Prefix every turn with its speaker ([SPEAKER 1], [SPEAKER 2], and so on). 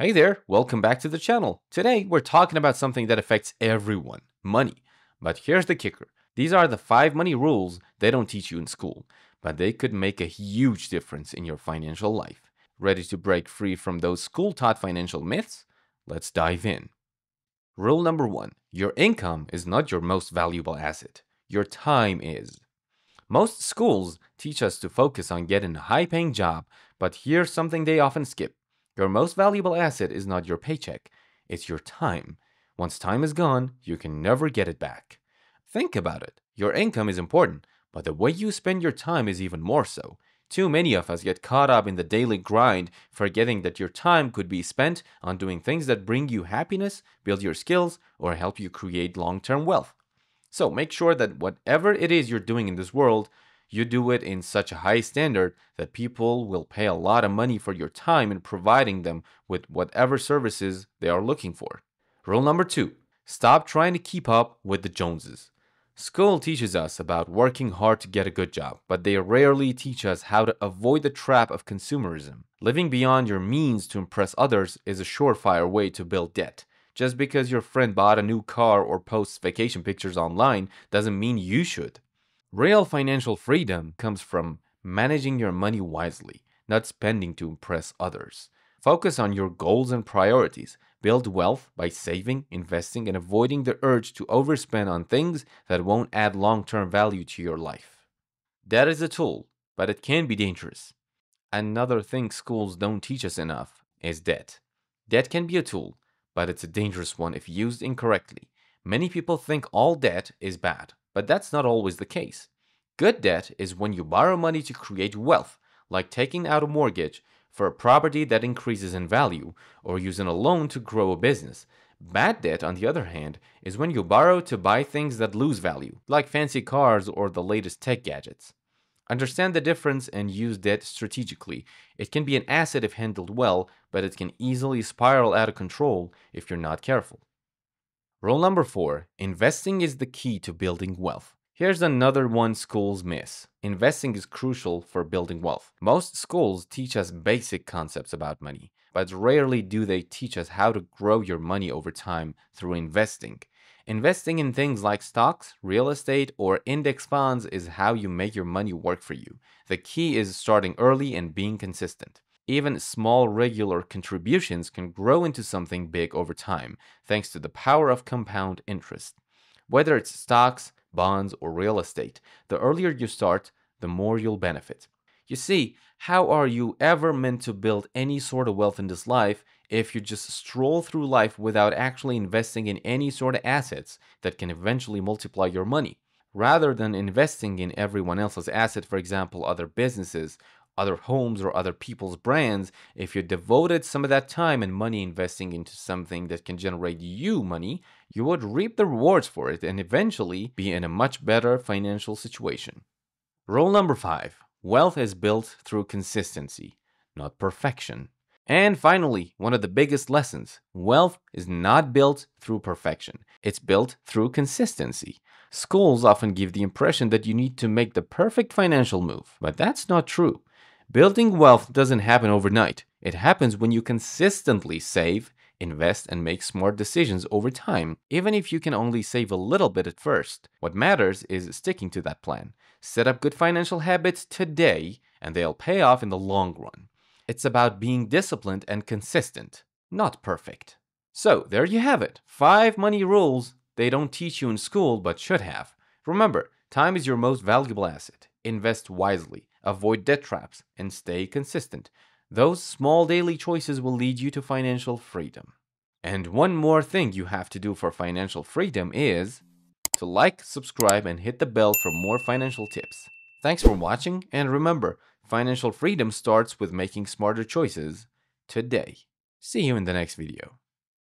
[SPEAKER 1] Hey there, welcome back to the channel. Today we're talking about something that affects everyone, money. But here's the kicker. These are the 5 money rules they don't teach you in school, but they could make a huge difference in your financial life. Ready to break free from those school-taught financial myths? Let's dive in. Rule number 1. Your income is not your most valuable asset. Your time is. Most schools teach us to focus on getting a high-paying job, but here's something they often skip. Your most valuable asset is not your paycheck, it's your time. Once time is gone, you can never get it back. Think about it. Your income is important, but the way you spend your time is even more so. Too many of us get caught up in the daily grind, forgetting that your time could be spent on doing things that bring you happiness, build your skills, or help you create long-term wealth. So make sure that whatever it is you're doing in this world, you do it in such a high standard that people will pay a lot of money for your time in providing them with whatever services they are looking for. Rule number 2. Stop trying to keep up with the Joneses. School teaches us about working hard to get a good job, but they rarely teach us how to avoid the trap of consumerism. Living beyond your means to impress others is a surefire way to build debt. Just because your friend bought a new car or posts vacation pictures online doesn't mean you should. Real financial freedom comes from managing your money wisely, not spending to impress others. Focus on your goals and priorities. Build wealth by saving, investing, and avoiding the urge to overspend on things that won't add long-term value to your life. That is a tool, but it can be dangerous. Another thing schools don't teach us enough is debt. Debt can be a tool, but it's a dangerous one if used incorrectly. Many people think all debt is bad, but that's not always the case. Good debt is when you borrow money to create wealth, like taking out a mortgage for a property that increases in value, or using a loan to grow a business. Bad debt, on the other hand, is when you borrow to buy things that lose value, like fancy cars or the latest tech gadgets. Understand the difference and use debt strategically. It can be an asset if handled well, but it can easily spiral out of control if you're not careful. Rule number 4. Investing is the key to building wealth. Here's another one schools miss. Investing is crucial for building wealth. Most schools teach us basic concepts about money, but rarely do they teach us how to grow your money over time through investing. Investing in things like stocks, real estate, or index funds is how you make your money work for you. The key is starting early and being consistent. Even small regular contributions can grow into something big over time, thanks to the power of compound interest. Whether it's stocks, bonds, or real estate, the earlier you start, the more you'll benefit. You see, how are you ever meant to build any sort of wealth in this life if you just stroll through life without actually investing in any sort of assets that can eventually multiply your money? Rather than investing in everyone else's asset, for example, other businesses, other homes, or other people's brands, if you devoted some of that time and money investing into something that can generate you money, you would reap the rewards for it and eventually be in a much better financial situation. Rule number 5. Wealth is built through consistency, not perfection. And finally, one of the biggest lessons, wealth is not built through perfection. It's built through consistency. Schools often give the impression that you need to make the perfect financial move, but that's not true. Building wealth doesn't happen overnight. It happens when you consistently save, invest, and make smart decisions over time, even if you can only save a little bit at first. What matters is sticking to that plan. Set up good financial habits today, and they'll pay off in the long run. It's about being disciplined and consistent, not perfect. So, there you have it. 5 money rules they don't teach you in school but should have. Remember, time is your most valuable asset. Invest wisely, avoid debt traps, and stay consistent. Those small daily choices will lead you to financial freedom. And one more thing you have to do for financial freedom is to like, subscribe, and hit the bell for more financial tips. Thanks for watching, and remember, financial freedom starts with making smarter choices today. See you in the next video.